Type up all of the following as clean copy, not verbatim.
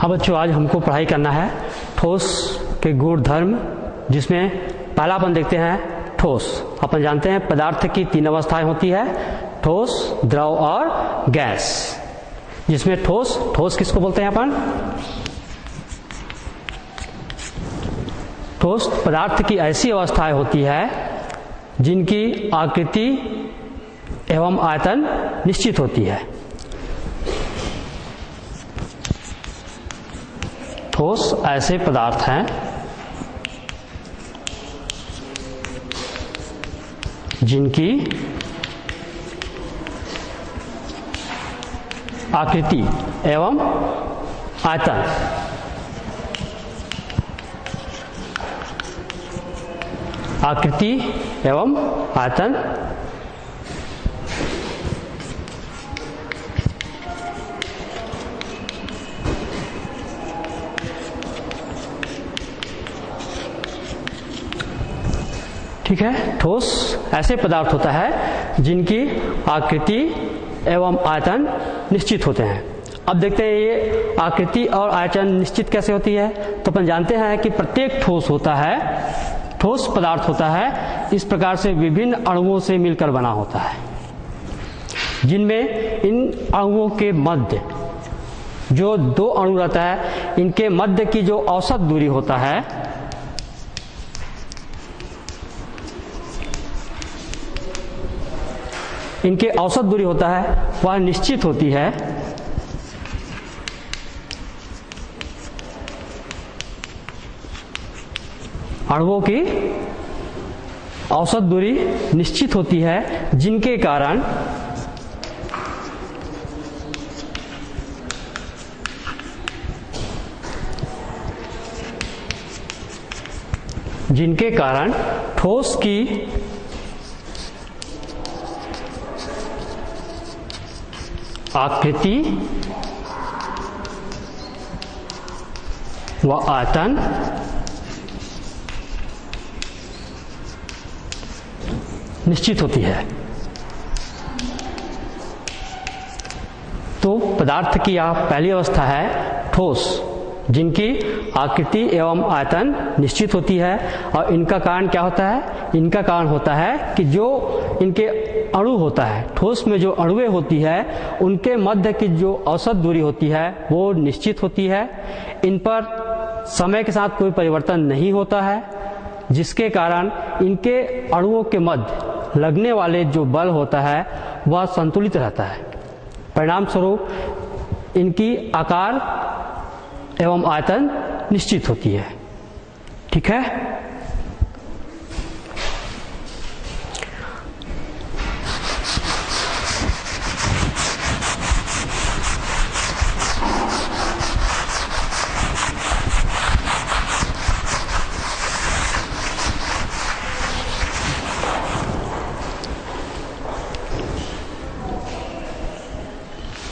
हाँ बच्चों, आज हमको पढ़ाई करना है ठोस के गुण धर्म, जिसमें पहला अपन देखते हैं ठोस। अपन जानते हैं पदार्थ की तीन अवस्थाएं होती है, ठोस, द्रव और गैस। जिसमें ठोस किसको बोलते हैं अपन? ठोस पदार्थ की ऐसी अवस्थाएं होती है जिनकी आकृति एवं आयतन निश्चित होती है। ठोस ऐसे पदार्थ हैं जिनकी आकृति एवं आयतन ठीक है। ठोस ऐसे पदार्थ होता है जिनकी आकृति एवं आयतन निश्चित होते हैं। अब देखते हैं ये आकृति और आयतन निश्चित कैसे होती है। तो अपन जानते हैं कि प्रत्येक ठोस पदार्थ होता है इस प्रकार से विभिन्न अणुओं से मिलकर बना होता है, जिनमें इन अणुओं के मध्य जो दो अणु रहता है, इनके मध्य की जो औसत दूरी होता है, इनके औसत दूरी होता है वह निश्चित होती है। अणुओं की औसत दूरी निश्चित होती है, जिनके कारण ठोस की आकृति व आयतन निश्चित होती है। तो पदार्थ की यह पहली अवस्था है ठोस, जिनकी आकृति एवं आयतन निश्चित होती है। और इनका कारण क्या होता है? इनका कारण होता है कि जो इनके अणु होता है, ठोस में जो अणुएं होती है, उनके मध्य की जो औसत दूरी होती है वो निश्चित होती है। इन पर समय के साथ कोई परिवर्तन नहीं होता है, जिसके कारण इनके अणुओं के मध्य लगने वाले जो बल होता है वह संतुलित रहता है। परिणाम स्वरूप इनकी आकार एवं आयतन निश्चित होती है। ठीक है।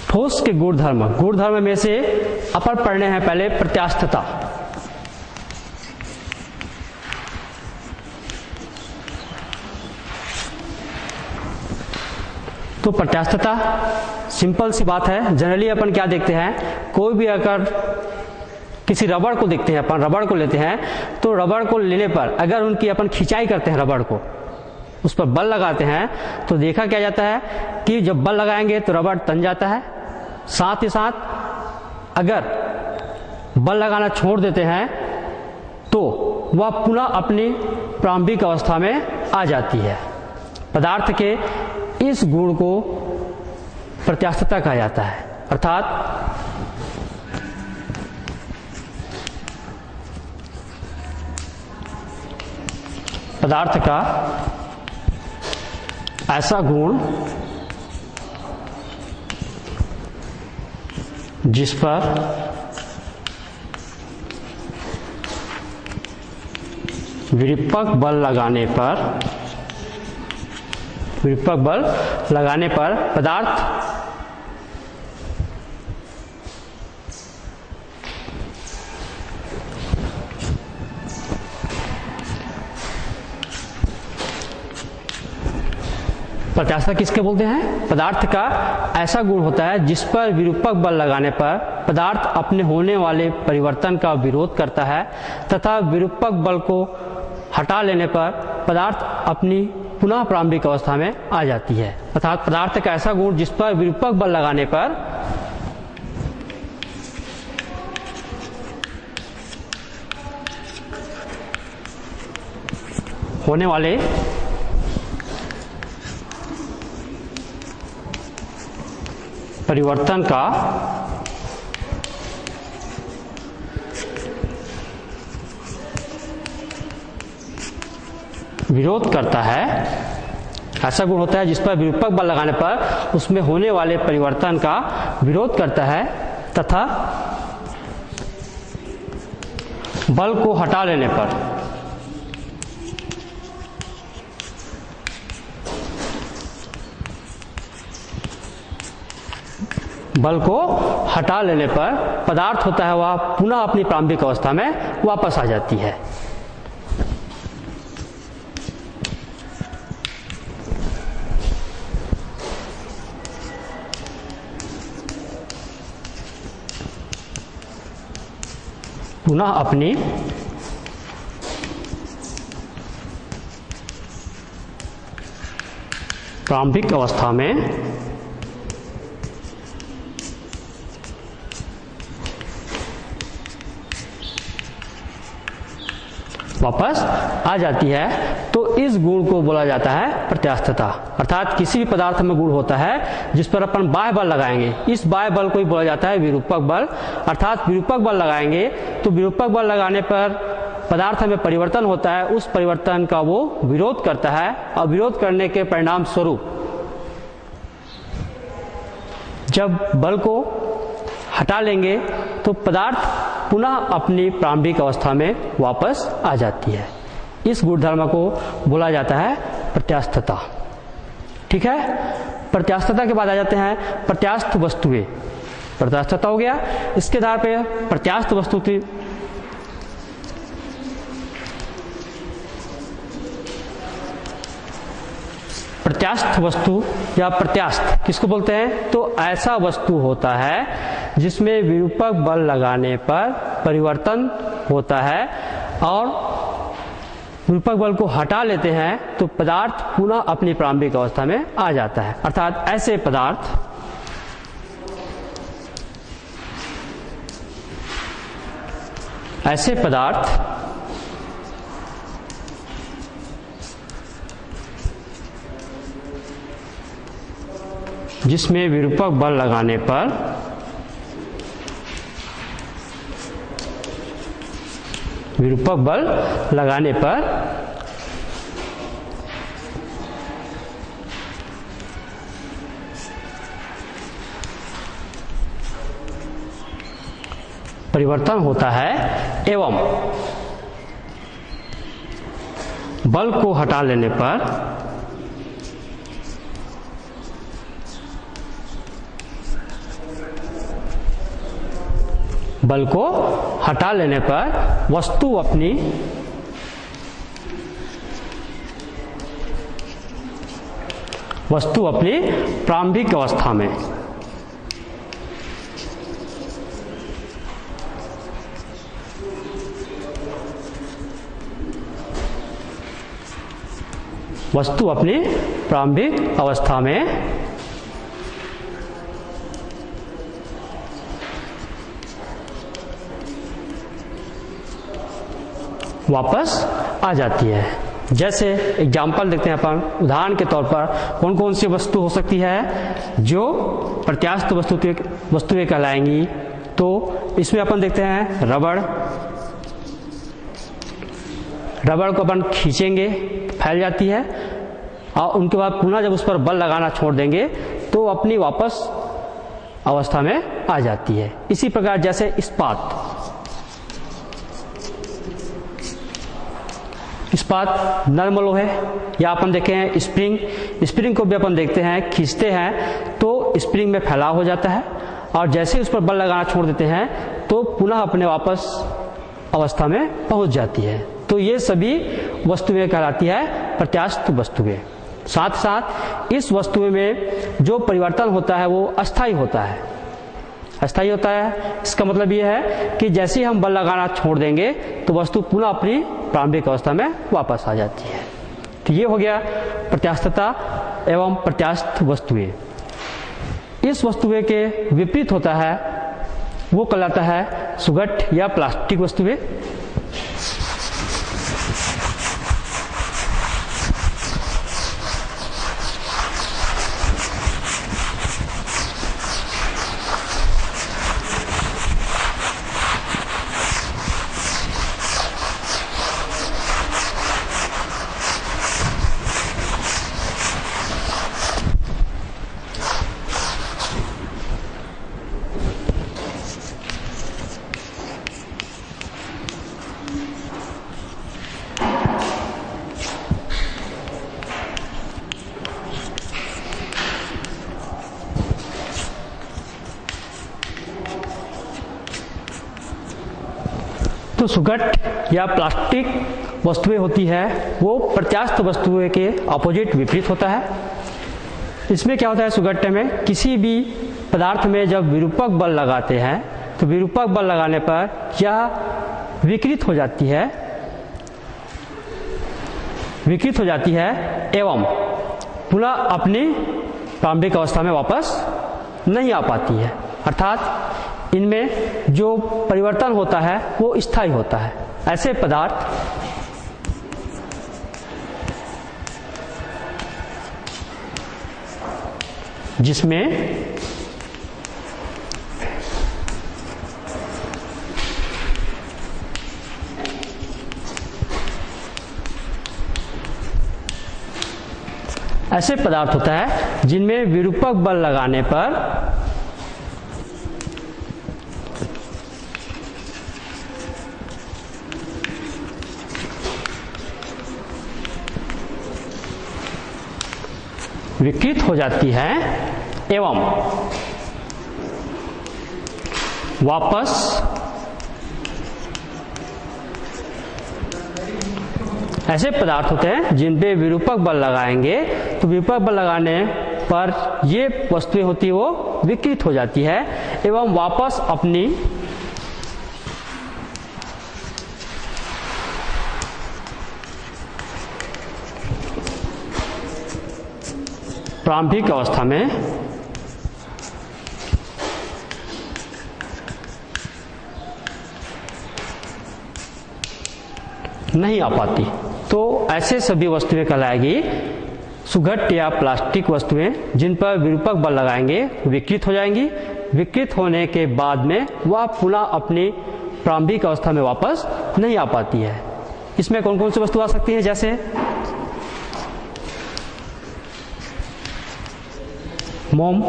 ठोस के गुणधर्म में से अपन पढ़ने हैं पहले प्रत्यास्थता। तो प्रत्यास्थता सिंपल सी बात है। जनरली अपन क्या देखते हैं, कोई भी अगर किसी रबड़ को देखते हैं, अपन रबड़ को लेते हैं, तो रबड़ को लेने पर अगर उनकी अपन खिंचाई करते हैं, रबड़ को उस पर बल लगाते हैं, तो देखा क्या जाता है कि जब बल लगाएंगे तो रबड़ तन जाता है। साथ ही साथ अगर बल लगाना छोड़ देते हैं तो वह पुनः अपनी प्रारंभिक अवस्था में आ जाती है। पदार्थ के इस गुण को प्रत्यास्थता कहा जाता है। अर्थात पदार्थ का ऐसा गुण जिस पर विरूपक बल लगाने पर पदार्थ प्रत्यास्थता किसके बोलते हैं? पदार्थ का ऐसा गुण होता है जिस पर विरूपक बल लगाने पर पदार्थ अपने होने वाले परिवर्तन का विरोध करता है तथा विरूपक बल को हटा लेने पर पदार्थ अपनी पुनः प्रारंभिक अवस्था में आ जाती है। अर्थात पदार्थ का ऐसा गुण जिस पर विरूपक बल लगाने पर होने वाले परिवर्तन का विरोध करता है। ऐसा गुण होता है जिस पर विरूपक बल लगाने पर उसमें होने वाले परिवर्तन का विरोध करता है तथा बल को हटा लेने पर पदार्थ होता है वह पुनः अपनी प्रारंभिक अवस्था में वापस आ जाती है। पुनः अपनी प्रारंभिक अवस्था में वापस आ जाती है। तो इस गुण को बोला जाता है प्रत्यास्थता। अर्थात किसी भी पदार्थ में गुण होता है जिस पर अपन बाह्य बल लगाएंगे, इस बाह्य बल को ही बोला जाता है विरूपक बल। अर्थात विरूपक बल लगाएंगे तो विरूपक बल लगाने पर पदार्थ में परिवर्तन होता है, उस परिवर्तन का वो विरोध करता है और विरोध करने के परिणाम स्वरूप जब बल को हटा लेंगे तो पदार्थ पुनः अपनी प्रारंभिक अवस्था में वापस आ जाती है। इस गुणधर्म को बोला जाता है प्रत्यास्थता। ठीक है, प्रत्यास्थता के बाद आ जाते हैं प्रत्यास्थ वस्तुएं। प्रत्यास्थता हो गया, इसके आधार पे प्रत्यास्थ वस्तु की प्रत्यास्थ वस्तु या प्रत्यास्थ किसको बोलते हैं? तो ऐसा वस्तु होता है जिसमें विरूपक बल लगाने पर परिवर्तन होता है और विरूपक बल को हटा लेते हैं तो पदार्थ पुनः अपनी प्रारंभिक अवस्था में आ जाता है। अर्थात ऐसे पदार्थ जिसमें विरूपक बल लगाने पर परिवर्तन होता है एवं बल को हटा लेने पर वस्तु अपनी प्रारंभिक अवस्था में वापस आ जाती है। जैसे एग्जाम्पल देखते हैं अपन, उदाहरण के तौर पर कौन कौन सी वस्तु हो सकती है जो प्रत्यास्थ वस्तुएं कहलाएंगी। तो इसमें अपन देखते हैं रबड़ को अपन खींचेंगे, फैल जाती है और उनके बाद पुनः जब उस पर बल लगाना छोड़ देंगे तो अपनी वापस अवस्था में आ जाती है। इसी प्रकार जैसे इस्पात नर्म लोहे, या अपन देखे हैं स्प्रिंग को भी अपन देखते हैं, खींचते हैं तो स्प्रिंग में फैलाव हो जाता है और जैसे उस पर बल लगाना छोड़ देते हैं तो पुनः अपने वापस अवस्था में पहुंच जाती है। तो ये सभी वस्तुएं कहलाती है प्रत्यास्थ वस्तुएं। साथ साथ इस वस्तु में जो परिवर्तन होता है वो अस्थायी होता है। अस्थायी होता है, इसका मतलब ये है कि जैसे ही हम बल लगाना छोड़ देंगे तो वस्तु पुनः अपनी प्रारंभिक अवस्था में वापस आ जाती है। तो ये हो गया प्रत्यास्थता एवं प्रत्यास्थ वस्तुएं। इस वस्तुएं के विपरीत होता है वो कहलाता है सुघट या प्लास्टिक वस्तुएं। तो सुघट या प्लास्टिक वस्तुएं होती है वो प्रत्यास्थ वस्तुएं के अपोजिट विपरीत होता है। इसमें क्या होता है, सुघट्य में किसी भी पदार्थ में जब विरूपक बल लगाते हैं तो विरूपक बल लगाने पर यह विकृत हो जाती है एवं पुनः अपनी प्रारंभिक अवस्था में वापस नहीं आ पाती है। अर्थात इनमें जो परिवर्तन होता है वो स्थायी होता है। ऐसे पदार्थ जिसमें ऐसे पदार्थ होता है जिनमें विरूपक बल लगाने पर विकृत हो जाती है एवं वापस ऐसे पदार्थ होते हैं जिन पे विरूपक बल लगाएंगे तो विरूपक बल लगाने पर ये वस्तुएं होती है वो विकृत हो जाती है एवं वापस अपनी प्रारंभिक अवस्था में नहीं आ पाती। तो ऐसे सभी वस्तुएं कहलाएगी सुघट या प्लास्टिक वस्तुएं जिन पर विरूपक बल लगाएंगे विकृत हो जाएंगी। विकृत होने के बाद में वह पुनः अपनी प्रारंभिक अवस्था में वापस नहीं आ पाती है। इसमें कौन कौन सी वस्तु आ सकती है, जैसे मोम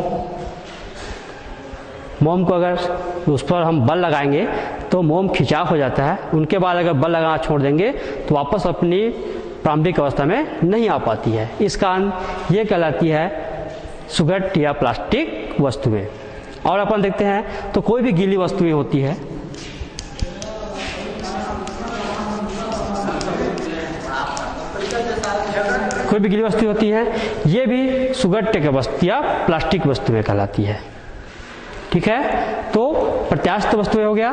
को अगर उस पर हम बल लगाएंगे तो मोम खिंचाव हो जाता है। उनके बाद अगर बल लगाना छोड़ देंगे तो वापस अपनी प्रारंभिक अवस्था में नहीं आ पाती है। इस कारण ये कहलाती है सुघट या प्लास्टिक वस्तुएं। और अपन देखते हैं तो कोई भी गीली वस्तुएं होती है, कोई भी गीली वस्तु होती है, ये भी सुघट के वस्तु या प्लास्टिक वस्तुएं कहलाती है। ठीक है, तो प्रत्यास्थ वस्तुएं हो गया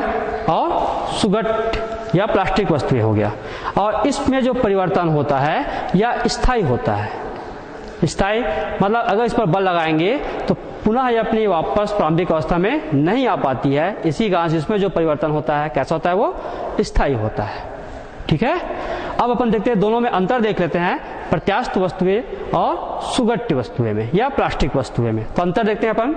और सुघट या प्लास्टिक वस्तुएं हो गया। और इसमें जो परिवर्तन होता है या स्थायी होता है। स्थायी मतलब अगर इस पर बल लगाएंगे तो पुनः ये अपनी वापस प्रारंभिक अवस्था में नहीं आ पाती है। इसी कारण से इसमें जो परिवर्तन होता है कैसा होता है, वो स्थायी होता है। ठीक है, अब अपन देखते हैं, दोनों में अंतर देख लेते हैं, प्रत्यास्थ वस्तुएं और सुघट्य वस्तुएं में या प्लास्टिक वस्तुएं में। तो अंतर देखते हैं अपन।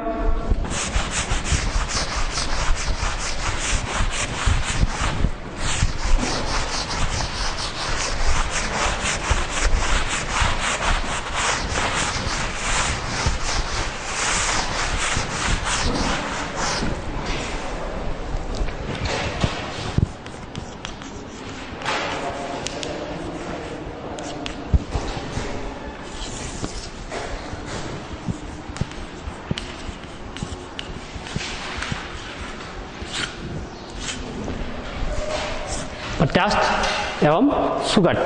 प्रत्यास्थ एवं सुघट।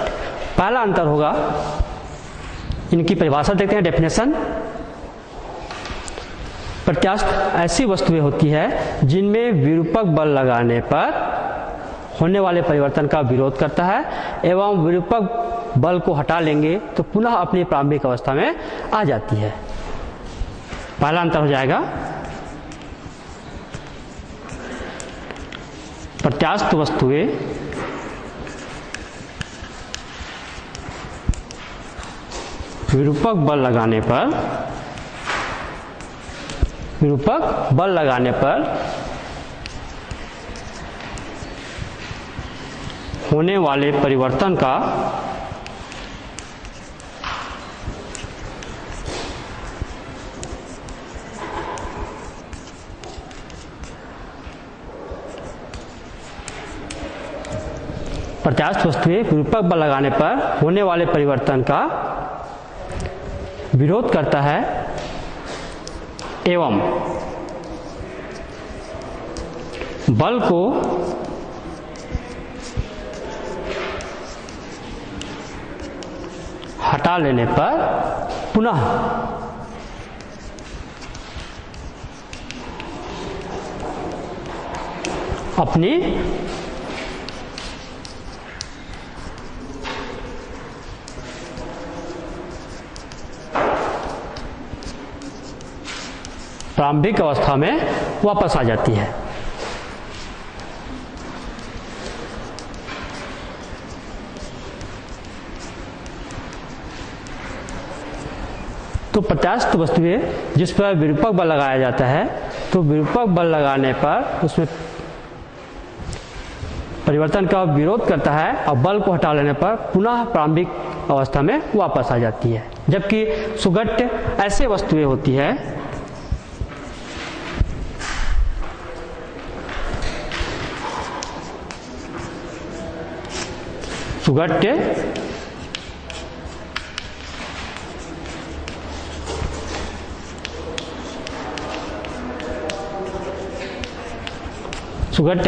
पहला अंतर होगा इनकी परिभाषा देखते हैं, डेफिनेशन। प्रत्यास्थ ऐसी वस्तुएं होती है जिनमें विरूपक बल लगाने पर होने वाले परिवर्तन का विरोध करता है एवं विरूपक बल को हटा लेंगे तो पुनः अपनी प्रारंभिक अवस्था में आ जाती है। पहला अंतर हो जाएगा, प्रत्यास्थ वस्तुएं विरूपक बल लगाने पर होने वाले परिवर्तन का प्रत्यास्थ वस्तुएं विरूपक बल लगाने पर होने वाले परिवर्तन का विरोध करता है एवं बल को हटा लेने पर पुनः अपनी प्रारंभिक अवस्था में वापस आ जाती है। तो प्रत्यास्थ वस्तुएं जिस पर विरूपक बल लगाया जाता है, तो विरूपक बल लगाने पर उसमें परिवर्तन का विरोध करता है और बल को हटा लेने पर पुनः प्रारंभिक अवस्था में वापस आ जाती है। जबकि सुघट्य ऐसे वस्तुएं होती है सुघट्य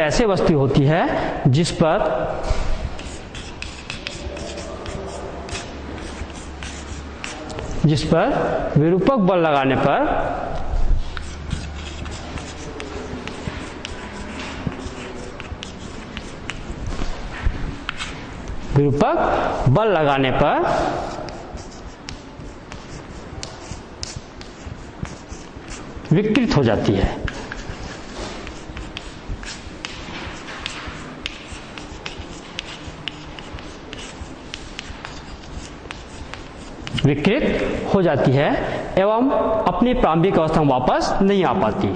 ऐसे वस्तु होती है जिस पर विरूपक बल लगाने पर विकृत हो जाती है। विकृत हो जाती है एवं अपनी प्रारंभिक अवस्था में वापस नहीं आ पाती।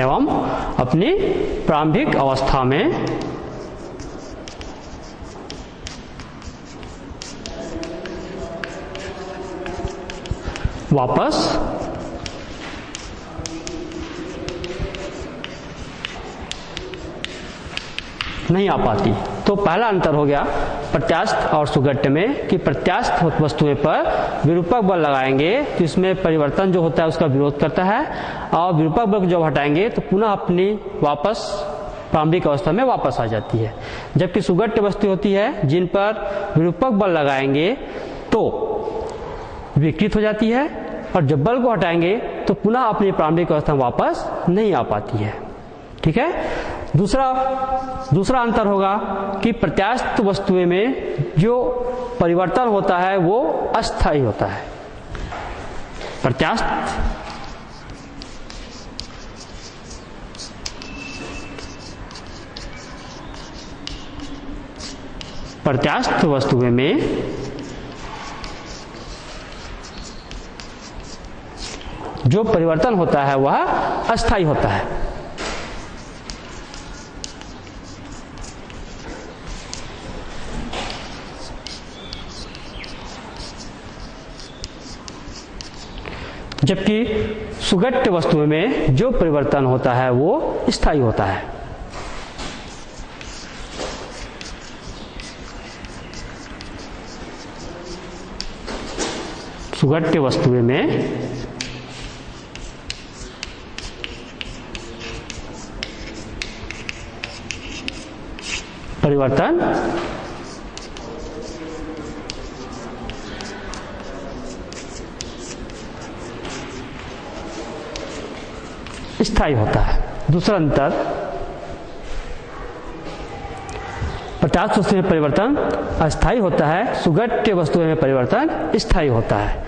एवं अपनी प्रारंभिक अवस्था में वापस नहीं आ पाती। तो पहला अंतर हो गया प्रत्यास्थ और सुघट्य में कि प्रत्यास्थ वस्तुएं पर विरूपक बल लगाएंगे तो इसमें परिवर्तन जो होता है उसका विरोध करता है और विरूपक बल को जब हटाएंगे तो पुनः अपनी वापस प्रारंभिक अवस्था में वापस आ जाती है। जबकि सुघट्य वस्तु होती है जिन पर विरूपक बल लगाएंगे तो विकृत हो जाती है और जब बल को हटाएंगे तो पुनः अपनी प्रारंभिक अवस्था में वापस नहीं आ पाती है। ठीक है। दूसरा अंतर होगा कि प्रत्यास्थ वस्तुएं में जो परिवर्तन होता है वो अस्थायी होता है। प्रत्यास्थ वस्तुएं में जो परिवर्तन होता है वह अस्थायी होता है। जबकि सुघट्य वस्तुओं में जो परिवर्तन होता है वो स्थायी होता है। सुघट्य वस्तुओं में परिवर्तन स्थायी होता है। दूसरा अंतर, प्रत्यास्थ वस्तु में परिवर्तन अस्थायी होता है, सुगठ्य वस्तुओं में परिवर्तन स्थायी होता है।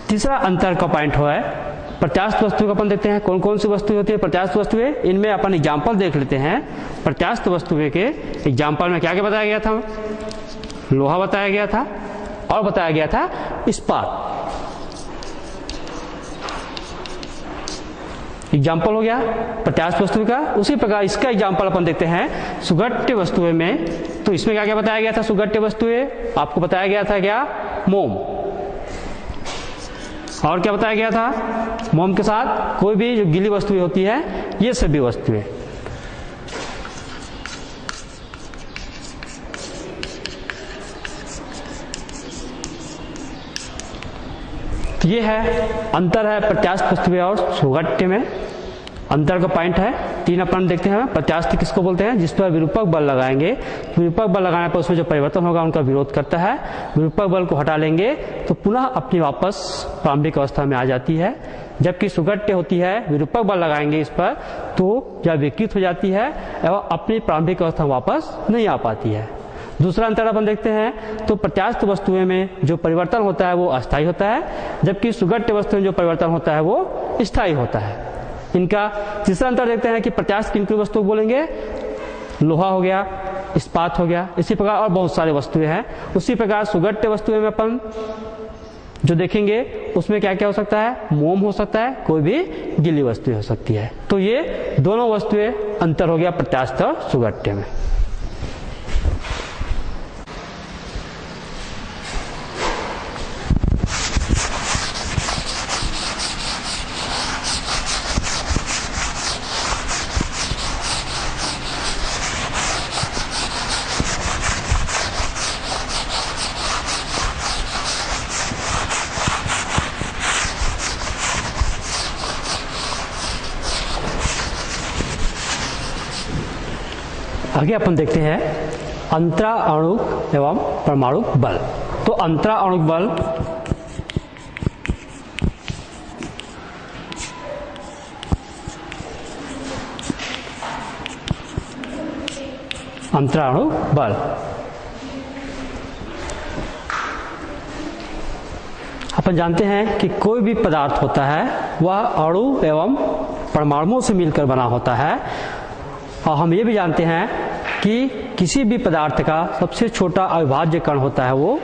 तीसरा अंतर का पॉइंट है प्रत्यास्थ वस्तु का अपन देखते हैं कौन कौन सी वस्तुएं होती है प्रत्यास्थ वस्तुएं। इनमें अपन एग्जाम्पल देख लेते हैं। प्रत्यास्थ वस्तुएं के एग्जाम्पल में क्या क्या बताया गया था? लोहा बताया गया था और बताया गया था इस्पात। एग्जाम्पल हो गया प्रत्यास्थ वस्तु का। उसी प्रकार इसका एग्जाम्पल अपन देखते हैं सुगठ्य वस्तुएं में। तो इसमें क्या क्या बताया गया था? सुगठ्य वस्तुएं आपको बताया गया था क्या? मोम। और क्या बताया गया था? मोम के साथ कोई भी जो गीली वस्तुएं होती है, ये सभी वस्तुएं। तो ये है अंतर है प्रत्यास्थ वस्तुएं और सुगठ्य में। अंतर का पॉइंट है तीन अपन देखते हैं। प्रत्यास्थ किसको बोलते हैं? जिस पर विरूपक बल लगाएंगे, विरूपक बल लगाने पर उसमें जो परिवर्तन होगा उनका विरोध करता है। विरूपक बल को हटा लेंगे तो पुनः अपनी वापस प्रारंभिक अवस्था में आ जाती है। जबकि सुगठ्य होती है, विरूपक बल लगाएंगे इस पर तो यह विकृत हो जाती है एवं अपनी प्रारंभिक अवस्था में वापस नहीं आ पाती है। दूसरा अंतर अपन देखते हैं तो प्रत्यास्थ वस्तुएं में जो परिवर्तन होता है वो अस्थायी होता है, जबकि सुगठ्य वस्तुएं में जो परिवर्तन होता है वो स्थायी होता है। इनका तीसरा अंतर देखते हैं कि प्रत्यास्थ किन किन वस्तुओं को बोलेंगे? लोहा हो गया, इस्पात हो गया, इसी प्रकार और बहुत सारे वस्तुएं हैं। उसी प्रकार सुगठ्य वस्तुएं में अपन जो देखेंगे उसमें क्या क्या हो सकता है? मोम हो सकता है, कोई भी गीली वस्तुएं हो सकती है। तो ये दोनों वस्तुएं अंतर हो गया प्रत्यास्थ और सुगठ्य में। आगे अपन देखते हैं अंतराणुक एवं परमाणुक बल। तो अंतराणुक बल अंतराणुक बल अपन जानते हैं कि कोई भी पदार्थ होता है वह अणु एवं परमाणुओं से मिलकर बना होता है। और हम ये भी जानते हैं कि किसी भी पदार्थ का सबसे छोटा अविभाज्य कण होता है वो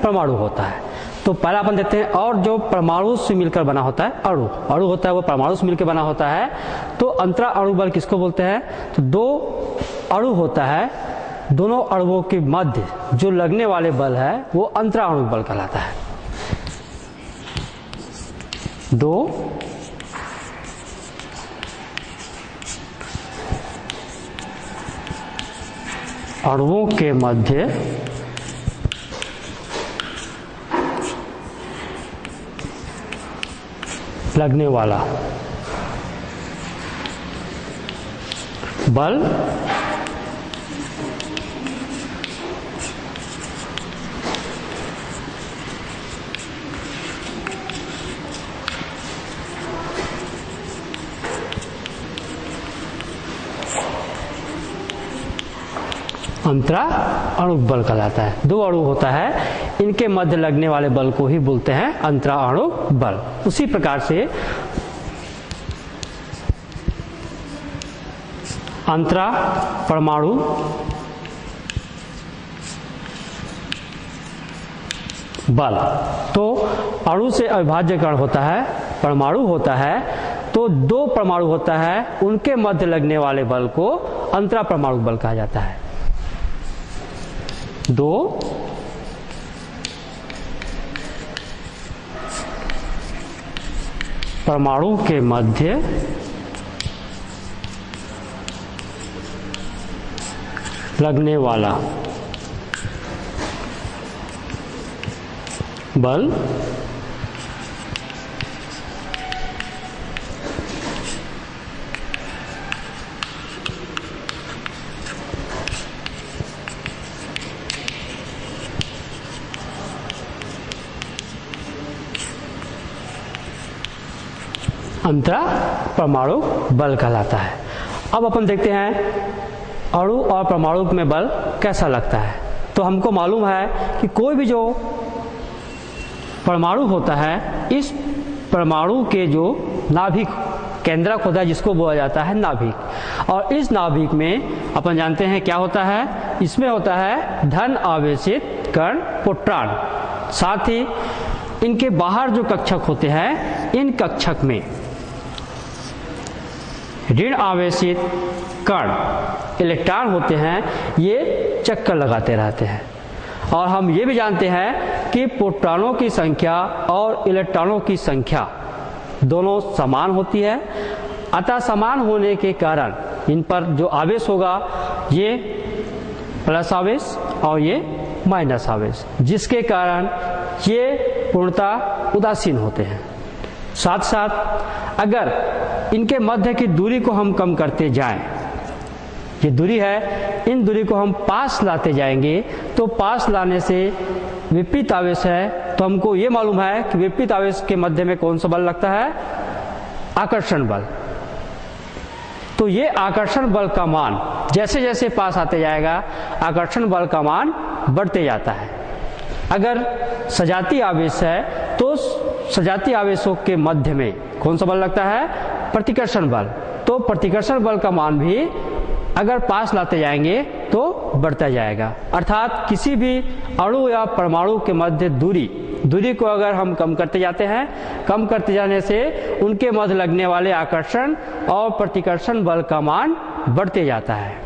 परमाणु होता है। तो पहला अपन देखते हैं और जो परमाणु से मिलकर बना होता है अणु, अणु होता है वो परमाणु से मिलकर बना होता है। तो अंतराणु बल किसको बोलते हैं? तो दो अणु होता है, दोनों अणुओं के मध्य जो लगने वाले बल है वो अंतराणु बल कहलाता है। दो अणुओं के मध्य लगने वाला बल अंतराणुक बल कहलाता है। दो अणु होता है, इनके मध्य लगने वाले बल को ही बोलते हैं अंतराणुक बल। उसी प्रकार से अंतरा परमाणु बल, तो अणु से अविभाज्य कण होता है, परमाणु होता है, तो दो परमाणु होता है, उनके मध्य लगने वाले बल को अंतरा परमाणु बल कहा जाता है। दो परमाणु के मध्य लगने वाला बल अंतरा परमाणु बल कहलाता है। अब अपन देखते हैं अणु और परमाणु में बल कैसा लगता है। तो हमको मालूम है कि कोई भी जो परमाणु होता है, इस परमाणु के जो नाभिक केंद्रक होता है जिसको बोला जाता है नाभिक, और इस नाभिक में अपन जानते हैं क्या होता है, इसमें होता है धन आवेशित कण प्रोटॉन। साथ ही इनके बाहर जो कक्षक होते हैं, इन कक्षक में ऋण आवेशित कण इलेक्ट्रॉन होते हैं, ये चक्कर लगाते रहते हैं। और हम ये भी जानते हैं कि प्रोटॉनों की संख्या और इलेक्ट्रॉनों की संख्या दोनों समान होती है। अतः समान होने के कारण इन पर जो आवेश होगा, ये प्लस आवेश और ये माइनस आवेश, जिसके कारण ये पूर्णतः उदासीन होते हैं। साथ साथ अगर इनके मध्य की दूरी को हम कम करते जाएं, ये दूरी है, इन दूरी को हम पास लाते जाएंगे, तो पास लाने से विपरीत आवेश है, तो हमको ये मालूम है कि विपरीत आवेश के मध्य में कौन सा बल लगता है, आकर्षण बल। तो ये आकर्षण बल का मान जैसे जैसे पास आते जाएगा, आकर्षण बल का मान बढ़ते जाता है। अगर सजातीय आवेश है तो सजातीय आवेशों के मध्य में कौन सा बल लगता है, प्रतिकर्षण बल। तो प्रतिकर्षण बल का मान भी अगर पास लाते जाएंगे तो बढ़ता जाएगा। अर्थात किसी भी अणु या परमाणु के मध्य दूरी को अगर हम कम करते जाते हैं, कम करते जाने से उनके मध्य लगने वाले आकर्षण और प्रतिकर्षण बल का मान बढ़ते जाता है।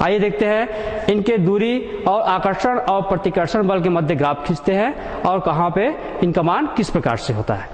आइए देखते हैं इनके दूरी और आकर्षण और प्रतिकर्षण बल के मध्य ग्राफ खींचते हैं और कहाँ पे इनका मान किस प्रकार से होता है।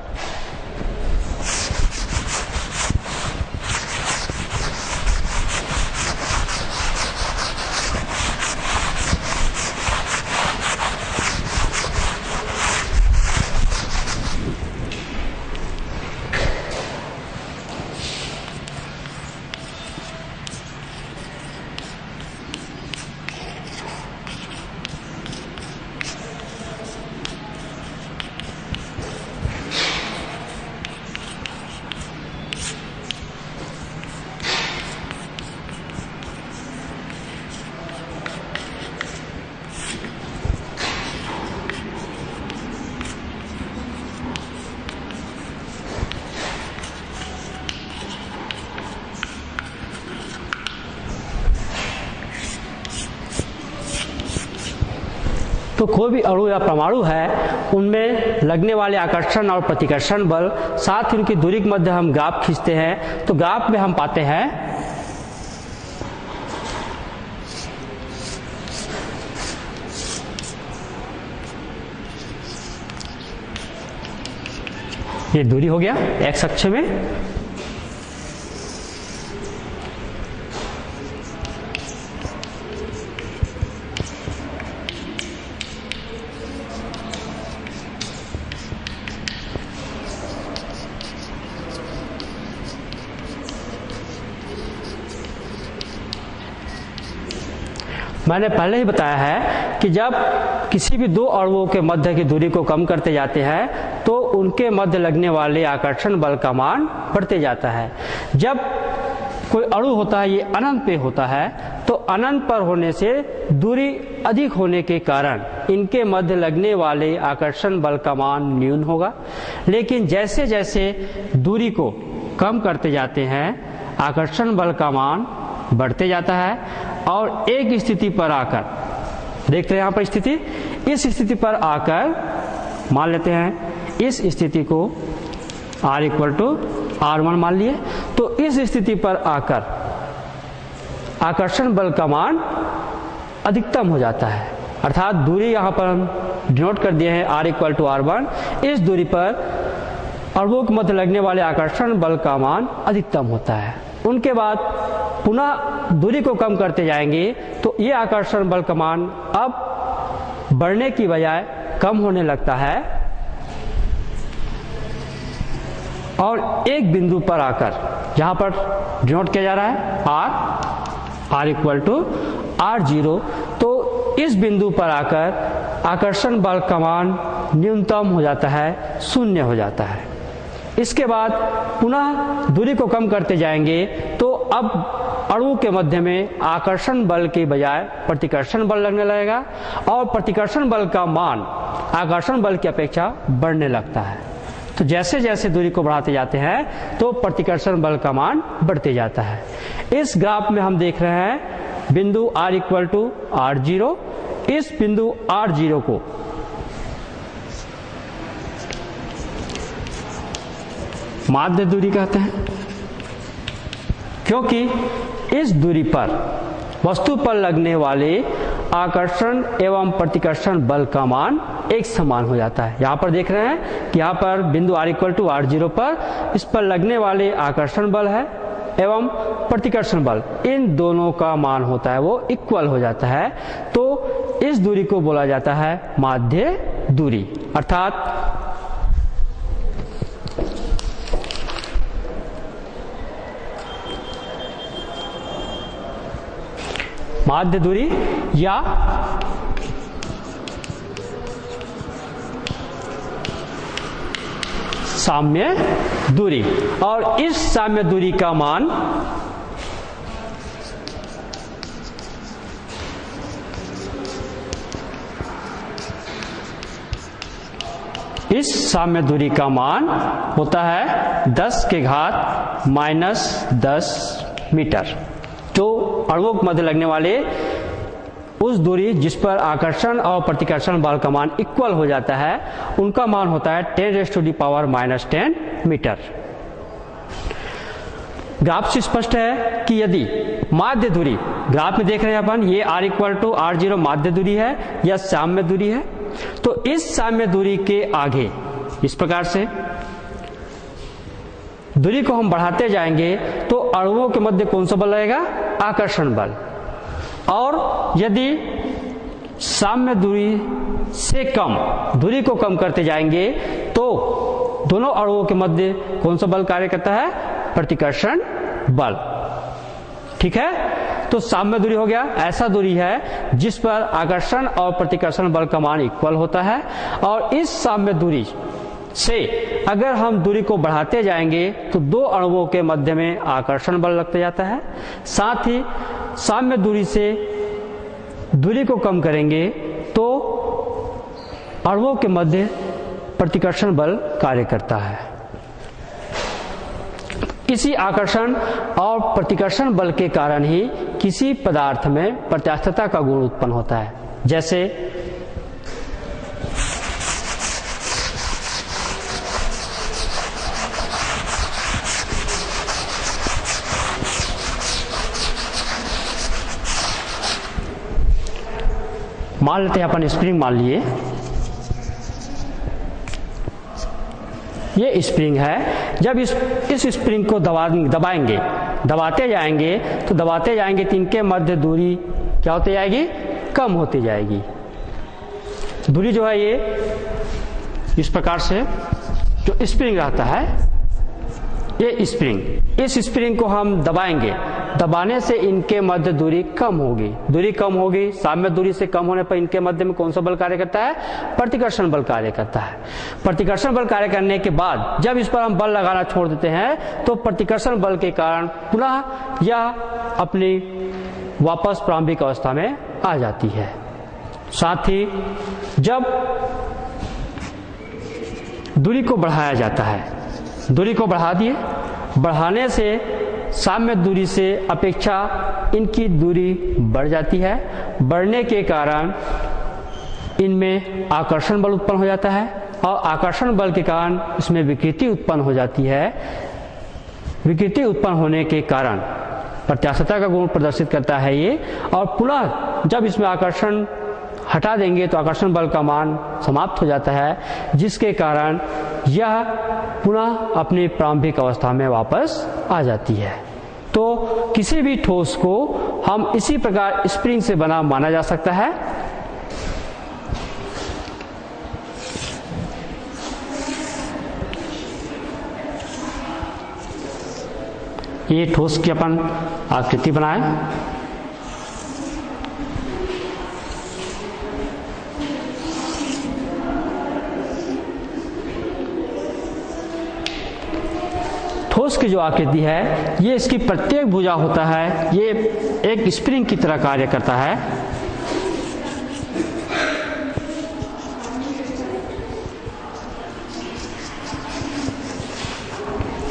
तो कोई भी अणु या परमाणु है, उनमें लगने वाले आकर्षण और प्रतिकर्षण बल, साथ ही उनकी दूरी के मध्य हम ग्राफ खींचते हैं। तो ग्राफ में हम पाते हैं ये दूरी हो गया एक्स अक्ष में, मैंने पहले ही बताया है कि जब किसी भी दो अणुओं के मध्य की दूरी को कम करते जाते हैं तो उनके मध्य लगने वाले आकर्षण बल का मान बढ़ते जाता है। जब कोई अणु होता है, ये अनंत पे होता है, तो अनंत पर होने से दूरी अधिक होने के कारण इनके मध्य लगने वाले आकर्षण बल का मान न्यून होगा। लेकिन जैसे जैसे दूरी को कम करते जाते हैं, आकर्षण बल का मान बढ़ते जाता है और एक स्थिति पर आकर, देखते हैं यहाँ पर स्थिति, इस स्थिति पर आकर मान लेते हैं इस स्थिति को R = R1 मान लिए, तो इस स्थिति पर आकर आकर्षण बल का मान अधिकतम हो जाता है। अर्थात दूरी यहाँ पर हम डिनोट कर दिए हैं R = R1। इस दूरी पर अणुओं के मध्य लगने वाले आकर्षण बल का मान अधिकतम होता है। उनके बाद पुनः दूरी को कम करते जाएंगे तो ये आकर्षण बल का मान अब बढ़ने की बजाय कम होने लगता है और एक बिंदु पर आकर, जहां पर डिनोट किया जा रहा है R = R0, तो इस बिंदु पर आकर आकर्षण बल का मान न्यूनतम हो जाता है, शून्य हो जाता है। इसके बाद पुनः दूरी को कम करते जाएंगे तो अब अणु के मध्य में आकर्षण बल के बजाय प्रतिकर्षण बल लगने लगेगा और प्रतिकर्षण बल का मान आकर्षण बल की अपेक्षा बढ़ने लगता है। तो जैसे जैसे दूरी को बढ़ाते जाते हैं तो प्रतिकर्षण बल का मान बढ़ते जाता है। इस ग्राफ में हम देख रहे हैं बिंदु r इक्वल टू r0। इस बिंदु r0 को माध्य दूरी कहते हैं, क्योंकि इस दूरी पर वस्तु पर लगने वाले आकर्षण एवं प्रतिकर्षण बल का मान एक समान हो जाता है। यहाँ पर देख रहे हैं कि यहाँ पर बिंदु r इक्वल टू r0 पर इस पर लगने वाले आकर्षण बल है एवं प्रतिकर्षण बल, इन दोनों का मान होता है वो इक्वल हो जाता है। तो इस दूरी को बोला जाता है माध्य दूरी। अर्थात माध्य दूरी या साम्य दूरी। और इस साम्य दूरी का मान होता है 10 के घात -10 मीटर। जो अणुओं के मध्य लगने वाले उस दूरी जिस पर आकर्षण और प्रतिकर्षण बल का मान इक्वल हो जाता है उनका मान होता है 10⁻⁻10 मीटर। ग्राफ से स्पष्ट है कि यदि माध्य दूरी, ग्राफ में देख रहे हैं अपन, ये r इक्वल टू r0 माध्य दूरी है या साम्य दूरी है, तो इस साम्य दूरी के आगे इस प्रकार से दूरी को हम बढ़ाते जाएंगे तो अणुओं के मध्य कौन सा बल लगेगा? आकर्षण बल। और यदि साम्य दूरी से कम दूरी को कम करते जाएंगे तो दोनों अणुओं के मध्य कौन सा बल कार्य करता है? प्रतिकर्षण बल। ठीक है, तो साम्य दूरी हो गया ऐसा दूरी है जिस पर आकर्षण और प्रतिकर्षण बल का मान इक्वल होता है। और इस साम्य दूरी से अगर हम दूरी को बढ़ाते जाएंगे तो दो अणुओं के मध्य में आकर्षण बल लगता जाता है। साथ ही साम्य दूरी से दूरी को कम करेंगे तो अणुओं के मध्य प्रतिकर्षण बल कार्य करता है। इसी आकर्षण और प्रतिकर्षण बल के कारण ही किसी पदार्थ में प्रत्यास्थता का गुण उत्पन्न होता है। जैसे मान लेते हैं अपन स्प्रिंग मान लिए, ये स्प्रिंग है। जब इस स्प्रिंग को दबाएंगे, दबाते जाएंगे तो इनके मध्य दूरी क्या होती जाएगी? कम होती जाएगी। दूरी जो है ये इस प्रकार से जो स्प्रिंग रहता है, ये स्प्रिंग, इस स्प्रिंग को हम दबाएंगे, दबाने से इनके मध्य दूरी कम होगी। दूरी कम होगी, साम्य दूरी से कम होने पर इनके मध्य में कौन सा बल कार्य करता है? प्रतिकर्षण बल कार्य करता है। प्रतिकर्षण बल कार्य करने के बाद जब इस पर हम बल लगाना छोड़ देते हैं तो प्रतिकर्षण बल के कारण पुनः यह अपनी वापस प्रारंभिक अवस्था में आ जाती है। साथ ही जब दूरी को बढ़ाया जाता है, दूरी को बढ़ा दिए, बढ़ाने से साम्य दूरी से अपेक्षा इनकी दूरी बढ़ जाती है। बढ़ने के कारण इनमें आकर्षण बल उत्पन्न हो जाता है और आकर्षण बल के कारण इसमें विकृति उत्पन्न हो जाती है। विकृति उत्पन्न होने के कारण प्रत्यास्थता का गुण प्रदर्शित करता है ये। और पुनः जब इसमें आकर्षण हटा देंगे तो आकर्षण बल का मान समाप्त हो जाता है, जिसके कारण यह पुनः अपनी प्रारंभिक अवस्था में वापस आ जाती है। तो किसी भी ठोस को हम इसी प्रकार स्प्रिंग से बना माना जा सकता है। ये ठोस की अपन आकृति बनाए। ठोस की जो आकृति है, ये इसकी प्रत्येक भुजा होता है, ये एक स्प्रिंग की तरह कार्य करता है।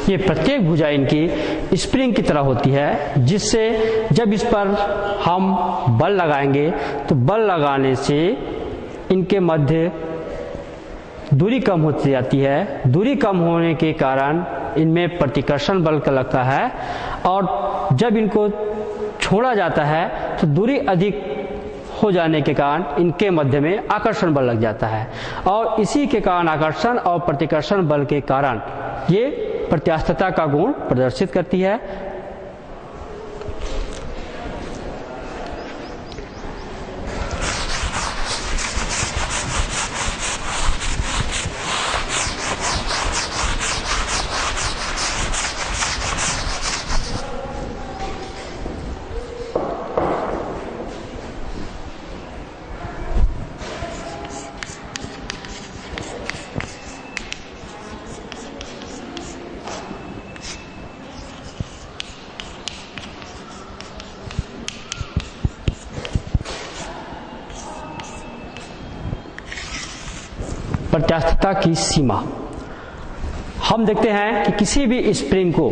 ये प्रत्येक भुजा इनकी स्प्रिंग की तरह होती है, जिससे जब इस पर हम बल लगाएंगे तो बल लगाने से इनके मध्य दूरी कम होती जाती है। दूरी कम होने के कारण इनमें प्रतिकर्षण बल का लगता है, और जब इनको छोड़ा जाता है तो दूरी अधिक हो जाने के कारण इनके मध्य में आकर्षण बल लग जाता है, और इसी के कारण आकर्षण और प्रतिकर्षण बल के कारण ये प्रत्यास्थता का गुण प्रदर्शित करती है। प्रत्यास्थता की सीमा। हम देखते हैं कि किसी भी स्प्रिंग को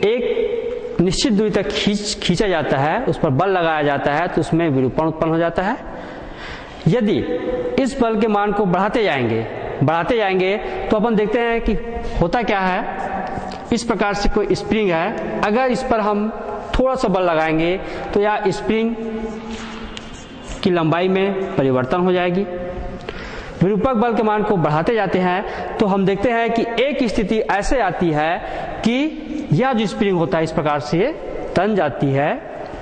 एक निश्चित दूरी तक खींचा जाता है, उस पर बल लगाया जाता है तो उसमें विरूपण उत्पन्न हो जाता है। यदि इस बल के मान को बढ़ाते जाएंगे तो अपन देखते हैं कि होता क्या है। इस प्रकार से कोई स्प्रिंग है, अगर इस पर हम थोड़ा सा बल लगाएंगे तो यह स्प्रिंग की लंबाई में परिवर्तन हो जाएगी। विरूपक बल के मान को बढ़ाते जाते हैं तो हम देखते हैं कि एक स्थिति ऐसे आती है कि यह जो स्प्रिंग होता है इस प्रकार से तन जाती है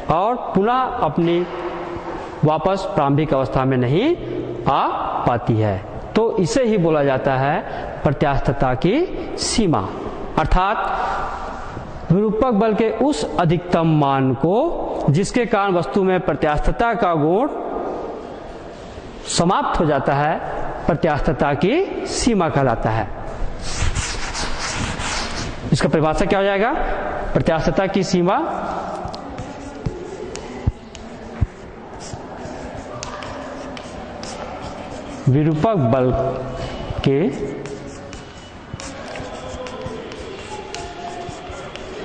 और पुनः अपनी वापस प्रारंभिक अवस्था में नहीं आ पाती है। तो इसे ही बोला जाता है प्रत्यास्थता की सीमा, अर्थात विरूपक बल के उस अधिकतम मान को जिसके कारण वस्तु में प्रत्यास्थता का गुण समाप्त हो जाता है, प्रत्यास्थता की सीमा कहलाता है। इसका परिभाषा क्या हो जाएगा? प्रत्यास्थता की सीमा विरूपक बल के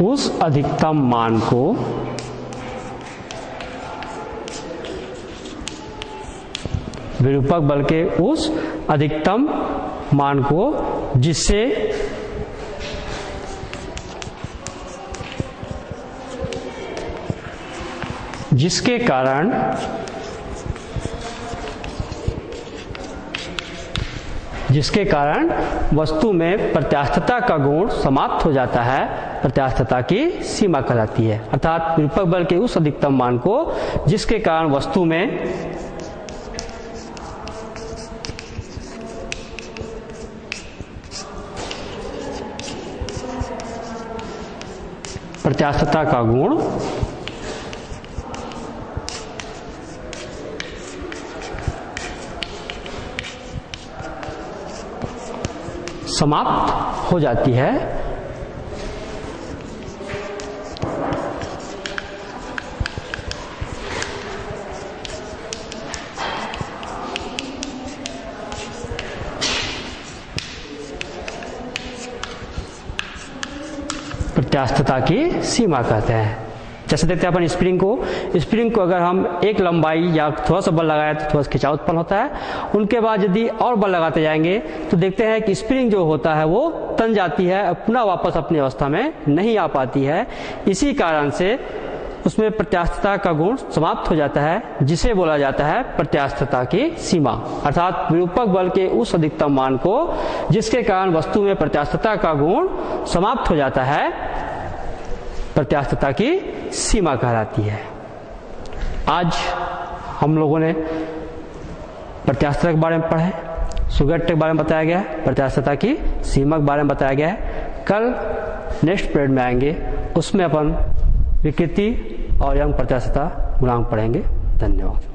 उस अधिकतम मान को विरूपक बल के उस अधिकतम मान को जिसके कारण वस्तु में प्रत्यास्थता का गुण समाप्त हो जाता है, प्रत्यास्थता की सीमा कहलाती है। अर्थात विरूपक बल के उस अधिकतम मान को जिसके कारण वस्तु में प्रत्यास्थता का गुण समाप्त हो जाती है। प्रत्यास्थता की सीमा कहते हैं। जैसे देखते हैं अपन स्प्रिंग को अगर हम एक लंबाई या थोड़ा सा बल लगाए तो थोड़ा सा खिंचाव उत्पन्न होता है। उनके बाद यदि और बल लगाते जाएंगे तो देखते हैं कि स्प्रिंग जो होता है वो तन जाती है, पुनः वापस अपनी अवस्था में नहीं आ पाती है। इसी कारण से उसमें प्रत्यास्थता का गुण समाप्त हो जाता है, जिसे बोला जाता है प्रत्यास्थता की सीमा। अर्थात विरूपक बल के उस अधिकतम मान को जिसके कारण वस्तु में प्रत्यास्थता का गुण समाप्त हो जाता है, प्रत्यास्थता की सीमा कहलाती है। आज हम लोगों ने प्रत्यास्थता के बारे में पढ़ा है, सुगेट के बारे में बताया गया है, प्रत्यास्थता की सीमा के बारे में बताया गया है। कल नेक्स्ट पीरियड में आएंगे, उसमें अपन विकृति और यंग प्रत्यास्थता गुणांक पढ़ेंगे। धन्यवाद।